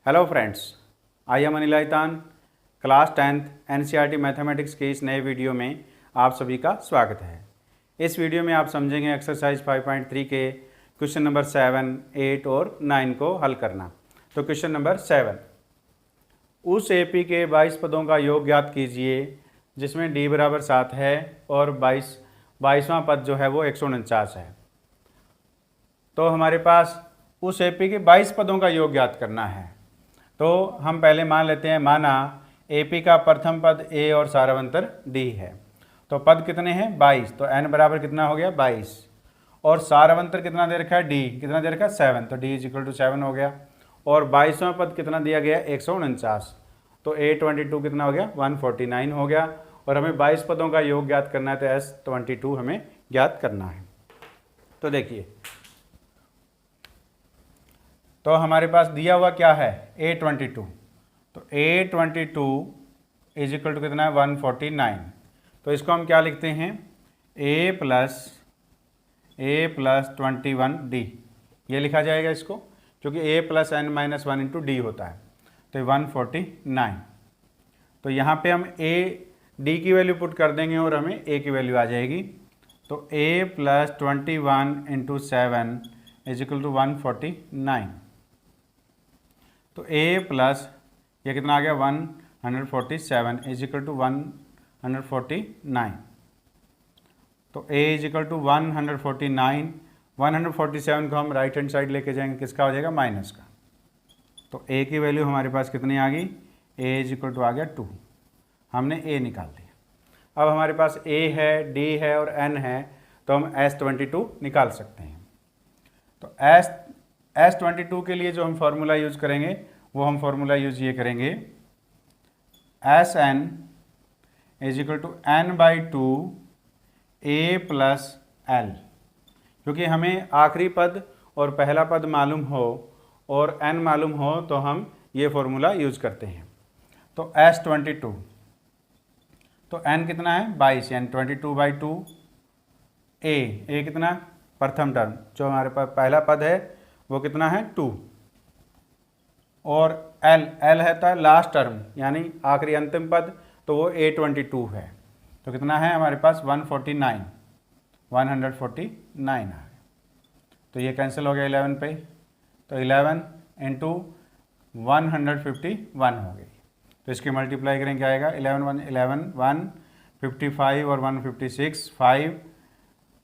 Hello friends, I am Anil Aitan. Class 10th NCERT mathematics के इस नए वीडियो में आप सभी का स्वागत है। इस वीडियो में आप समझेंगे एक्सरसाइज 5.3 के क्वेश्चन नंबर 7, 8 और 9 को हल करना। तो क्वेश्चन नंबर 7, उस एपी के 22 पदों का योग ज्ञात कीजिए जिसमें डी बराबर 7 है और 22वां पद जो है वो 149 है। तो हमारे पास उस एपी के 22 पदों का योग ज्ञात करना है। तो हम पहले मान लेते हैं, माना एपी का प्रथम पद ए और सारावंतर डी है। तो पद कितने हैं? 22। तो n बराबर कितना हो गया? 22। और सारावंतर कितना दे रखा है? डी कितना दे रखा है? 7। तो डी इज इक्वल टू 7 हो गया। और 22वां पद कितना दिया गया? 149। तो A22 कितना हो गया? 149 हो गया। और हमें 22 पदों का योग ज्ञात करना है, तो S22 हमें ज्ञात करना है। तो देखिए, तो हमारे पास दिया हुआ क्या है? A22। तो A22 इज इक्वल टू कितना है? 149। तो इसको हम क्या लिखते हैं? A प्लस 21D ये लिखा जाएगा इसको, क्योंकि A plus n minus 1 into D होता है। तो 149। तो यहाँ पे हम D की वैल्यू पुट कर देंगे और हमें A की वैल्यू आ जाएगी। तो A plus 21 into 7 is equal to 149। तो A प्लस ये कितना आ गया? 147 इज इक्वल टू 149। तो A इज इक्वल टू 149। 147 को हम राइट हैंड साइड लेके जाएंगे, किसका हो जाएगा? माइनस का। तो A की वैल्यू हमारे पास कितनी आ गई? A इज इक्वल टू आ गया 2। हमने A निकाल दिया। अब हमारे पास A है, D है और N है, तो हम S22 निकाल सकते हैं। तो S22 के लिए जो हम फार्मूला यूज़ करेंगे वो हम फार्मूला यूज़ ये करेंगे, Sn is equal to n/2 A plus L। क्योंकि हमें आखिरी पद और पहला पद मालूम हो और n मालूम हो तो हम ये फार्मूला यूज़ करते हैं। तो S22, तो n कितना है? 22, यानी 22/2। A कितना? प्रथम टर्म जो हमारे पास पहला पद है वो कितना है? 2। और L है तो लास्ट टर्म यानी आखिरी अंतिम पद, तो वो A22 है। तो कितना है हमारे पास? 149 आ गया। तो ये कैंसिल हो गया 11 पे। तो 11 इंटू 151 हो गई। तो इसकी मल्टीप्लाई करें, क्या आएगा? 11 155 और 156 5,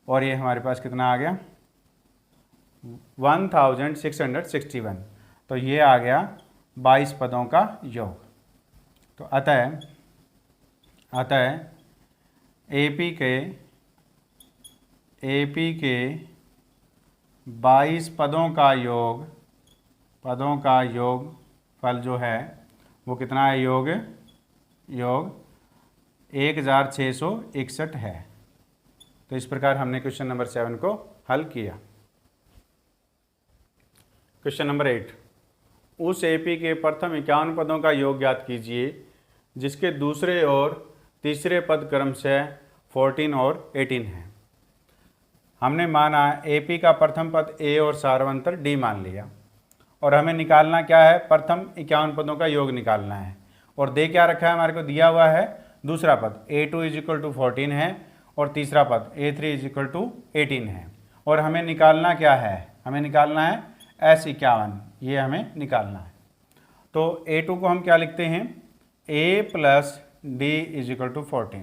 और ये हमारे पास कितना आ गया? 1661। तो ये आ गया 22 पदों का योग। तो अतः एपी के 22 पदों का योग फल जो है वो कितना है? योग 1661 है। तो इस प्रकार हमने क्वेश्चन नंबर 7 को हल किया। क्वेश्चन नंबर 8, उस एपी के प्रथम 51 पदों का योग ज्ञात कीजिए जिसके दूसरे और तीसरे पद क्रमशः 14 और 18 हैं। हमने माना एपी का प्रथम पद A और सारावंतर D मान लिया, और हमें निकालना क्या है? प्रथम 51 पदों का योग निकालना है। और दे क्या रखा है? हमारे को दिया हुआ है दूसरा पद A2 इज इक्वल टू 14 है और तीसरा पद A3 इज इक्वल टू 18 है। और हमें निकालना क्या है? हमें निकालना है S51, ये हमें निकालना है। तो A2 को हम क्या लिखते हैं? A plus D is equal to 14।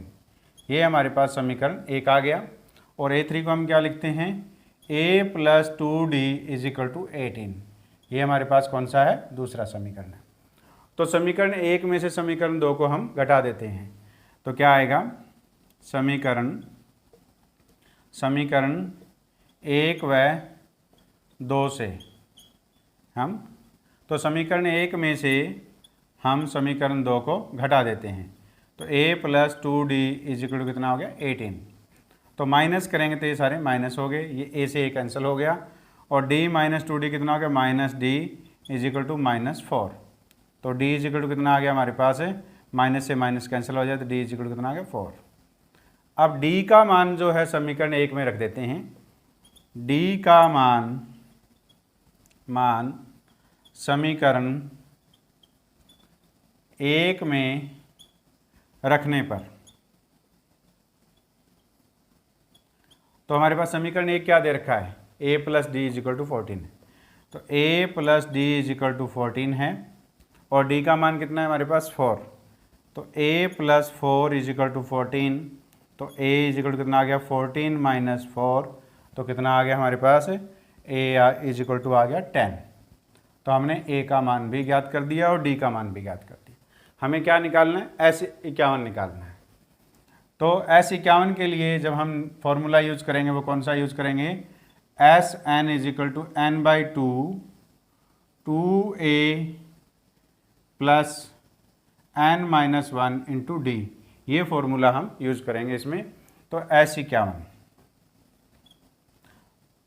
ये हमारे पास समीकरण 1 आ गया। और A3 को हम क्या लिखते हैं? A plus 2D is equal to 18। ये हमारे पास कौन सा है? दूसरा समीकरण है। तो समीकरण 1 में से समीकरण 2 को हम घटा देते हैं। तो क्या आएगा? समीकरण 1 व 2 से हम, तो समीकरण 1 में से हम समीकरण 2 को घटा देते हैं। तो A plus 2D is equal to कितना हो गया? 18। तो माइनस करेंगे तो ये सारे माइनस हो गए, ये A से A कैंसिल हो गया। और D माइनस 2D कितना हो गया? Minus D is equal to -4। तो D इज इक्वल टू कितना आ गया हमारे पास है? माइनस से माइनस कैंसिल हो जाए, तो D इज इक्वल टू कितना आ गया? 4। अब D का मान जो है समीकरण 1 में रख देते हैं। D का मान समीकरण 1 में रखने पर, तो हमारे पास समीकरण एक क्या दे रखा है, a plus D is equal to 14 है। तो a plus D is equal to 14 है और d का मान कितना है हमारे पास 4। तो a plus 4 is equal to 14, तो a इज इक्वल टू कितना आ गया 14 माइनस 4, तो कितना आ गया हमारे पास a इज इक्वल टू आ गया 10। तो हमने a का मान भी ज्ञात कर दिया और d का मान भी ज्ञात कर दिया। हमें क्या निकालना है, S51 निकालना है। तो S51 के लिए जब हम फॉर्मूला यूज करेंगे वो कौन सा यूज करेंगे, S N is equal to N by two 2a plus N minus 1 into D, ये फॉर्मूला हम यूज करेंगे इसमें। तो S51,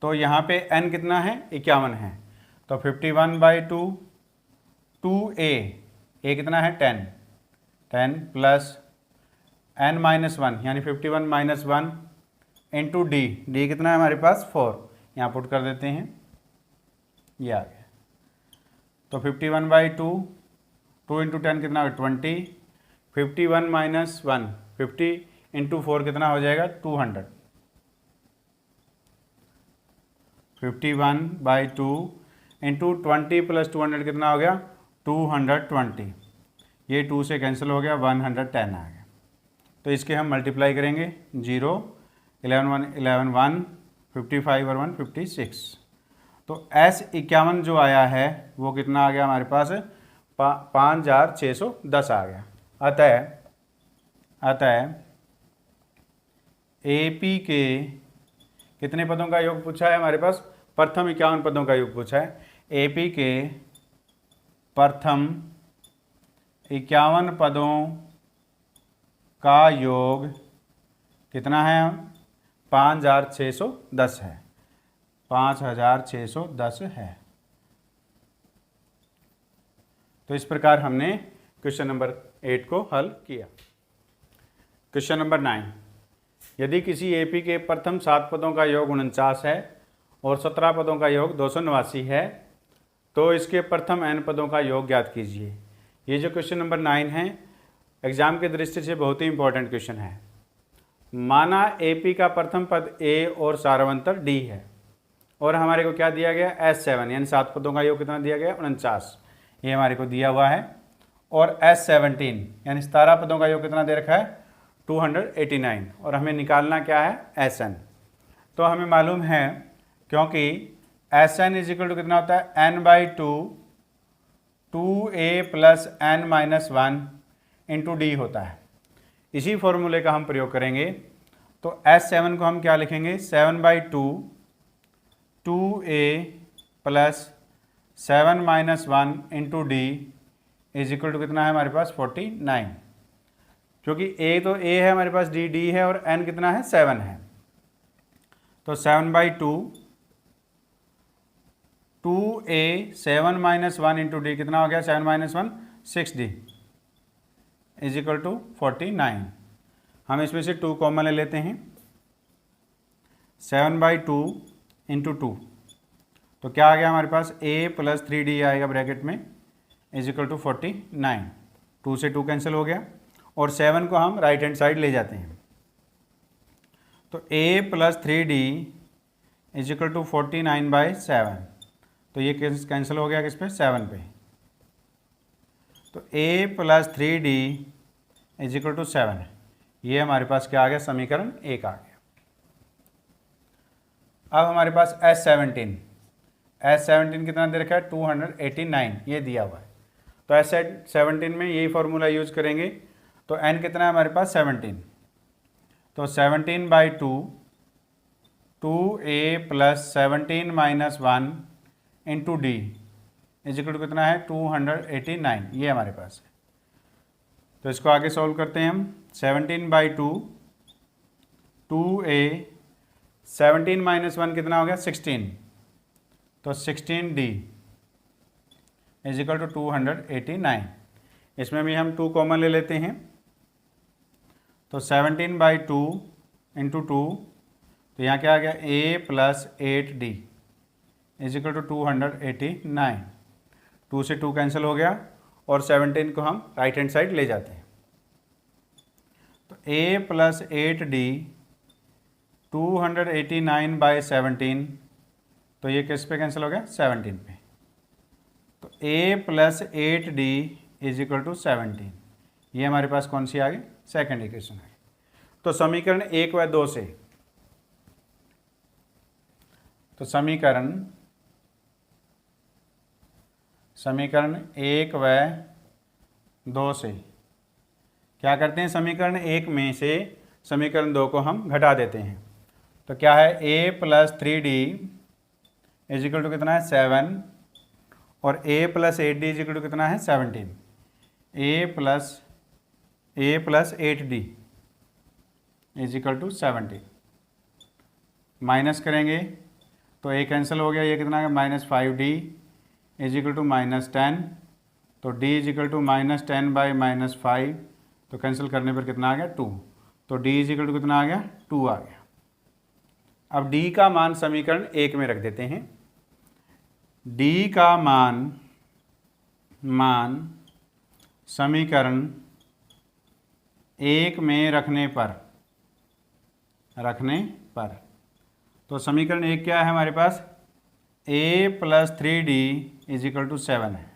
तो यहाँ पे n कितना है 51 है, तो 51 बाई टू 2a कितना है 10 प्लस n माइनस 1 यानी 51 माइनस 1 इंटू डी कितना है हमारे पास 4, यहाँ पुट कर देते हैं, ये आ गया। तो 51 बाई टू 2 इंटू 10 कितना हो 20, 51 माइनस 1 50 इंटू 4 कितना हो जाएगा 200, 51 बाई टू इंटू 20 प्लस 200 कितना हो गया 220, ये 2 से कैंसिल हो गया 110 आ गया। तो इसके हम मल्टीप्लाई करेंगे 0 11 1 11 1 55 और 1 56। तो S51 जो आया है वो कितना आ गया हमारे पास 5610 आ गया। अतः AP के कितने पदों का योग पूछा है हमारे पास, प्रथम 51 पदों का योग पूछा है। AP के प्रथम 51 पदों का योग कितना है 5610 है, 5610 है। तो इस प्रकार हमने क्वेश्चन नंबर 8 को हल किया। क्वेश्चन नंबर 9, यदि किसी एपी के प्रथम 7 पदों का योग 49 है और 17 पदों का योग 289 है, तो इसके प्रथम n पदों का योग ज्ञात कीजिए। ये जो क्वेश्चन नंबर 9 है एग्जाम की दृष्टि से बहुत ही इंपॉर्टेंट क्वेश्चन है। माना एपी का प्रथम पद a और सारवंतर d है और हमारे को क्या दिया गया S7 यानी 7 पदों का योग कितना दिया गया 49, ये हमारे को दिया हुआ है। और S17 यानी 17 पदों का योग कितना दे रखा है 289 और हमें निकालना क्या है Sn। तो हमें मालूम है क्योंकि Sn इज इक्वल टू कितना होता है n by two 2a plus n minus 1 into D होता है। इसी फॉर्मूले का हम प्रयोग करेंगे। तो S7 को हम क्या लिखेंगे 7 by two 2a plus 7 minus 1 into D is equal to कितना है हमारे पास 49, क्योंकि a तो a है हमारे पास, d है और n कितना है 7 है। तो 7 by two 2a 7 minus 1 into D कितना हो गया 7 minus 1 6d is equal to 49। हम इसमें से 2 कॉमन ले लेते हैं, 7 बाई टू इंटू 2, तो क्या आ गया हमारे पास a प्लस 3d आएगा ब्रैकेट में इज इक्वल टू 49। 2 से 2 कैंसिल हो गया और 7 को हम राइट हैंड साइड ले जाते हैं। तो a plus 3d is equal to 49 by 7, तो ये कैंसिल हो गया किस पे 7 पे। तो a plus 3d is equal to 7, ये हमारे पास क्या आ गया समीकरण 1 आ गया। अब हमारे पास S17 कितना दे रखा है 289, ये दिया हुआ है। तो S17 में यही फॉर्मूला यूज करेंगे। तो n कितना है हमारे पास 17, तो 17 by two 2a plus 17 minus 1 into D is equal to कितना है 289, ये हमारे पास है। तो इसको आगे सॉल्व करते हैं हम। 17 बाई टू 2a 17 माइनस 1 कितना हो गया 16, तो 16d इज इक्वल टू 289। इसमें भी हम 2 कॉमन ले लेते हैं। तो 17 बाई टू इंटू 2, तो यहाँ क्या आ गया a plus 8d is equal to 289। 2 से 2 कैंसिल हो गया और 17 को हम राइट हैंड साइड ले जाते हैं। तो a प्लस 8d 289/17, तो ये किस पे कैंसिल हो गया? 17 पे। तो a plus 8d is equal to 17, ये हमारे पास कौन सी आ गई? सेकेंड इक्वेशन है। तो समीकरण 1 व 2 से, तो समीकरण 1 व 2 से क्या करते हैं? समीकरण 1 में से समीकरण 2 को हम घटा देते हैं। तो क्या है? a plus 3d is equal to कितना है? 7, और a plus 8d is equal to कितना है? 17। a plus 8d is equal to 17, minus करेंगे तो a कैंसिल हो गया, ये कितना है? -5d इज इक्वल टू -10, तो d इज इक्वल टू -10/-5, तो कैंसिल करने पर कितना आ गया? 2, तो d इज इक्वल टू कितना आ गया? 2 आ गया। अब d का मान समीकरण 1 में रख देते हैं। d का मान समीकरण 1 में रखने पर तो समीकरण 1 क्या है हमारे पास? a plus 3d is equal to 7 है,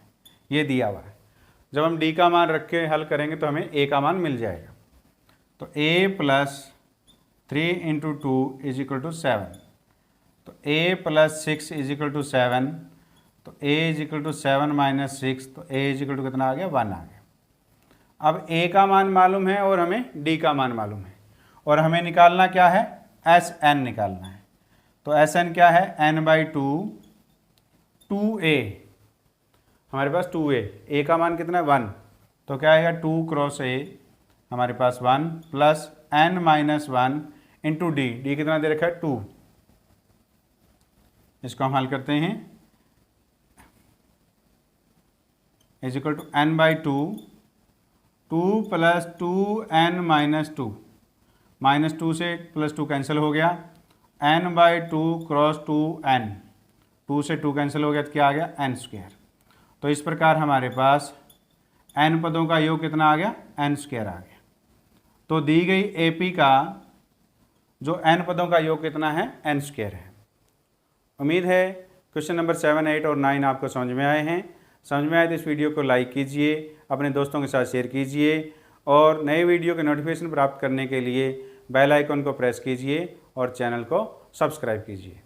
ये दिया हुआ है। जब हम d का मान रख के हल करेंगे तो हमें a का मान मिल जाएगा। तो a plus 3 into 2 is equal to 7, तो a plus 6 is equal to 7, तो a is equal to 7 minus 6, तो a इज इक्वल टू कितना आ गया? 1 आ गया। अब a का मान मालूम है और हमें d का मान मालूम है, और हमें निकालना क्या है? Sn निकालना है। तो Sn क्या है? n/2, 2a, हमारे पास 2a, a का मान कितना है? 1, तो क्या आएगा? 2 क्रॉस a हमारे पास 1 plus n minus 1 into d, d कितना दे रखा है? 2। इसको हम हल करते हैं, is equal to n/2, 2 plus 2n minus 2, -2 से +2 कैंसिल हो गया, n/2 क्रॉस 2n, 2 से 2 कैंसिल हो गया, तो क्या आ गया? n²। तो इस प्रकार हमारे पास n पदों का योग कितना आ गया? n² आ गया। तो दी गई AP का जो n पदों का योग कितना है? n² है। उम्मीद है क्वेश्चन नंबर 7, 8 और 9 आपको समझ में आए हैं। समझ में आए तो इस वीडियो को लाइक कीजिए, अपने दोस्तों के साथ शेयर कीजिए, और नए वीडियो के नोटिफिकेशन प्राप्त करने के लिए बेल आइकन को प्रेस कीजिए और चैनल को सब्सक्राइब कीजिए।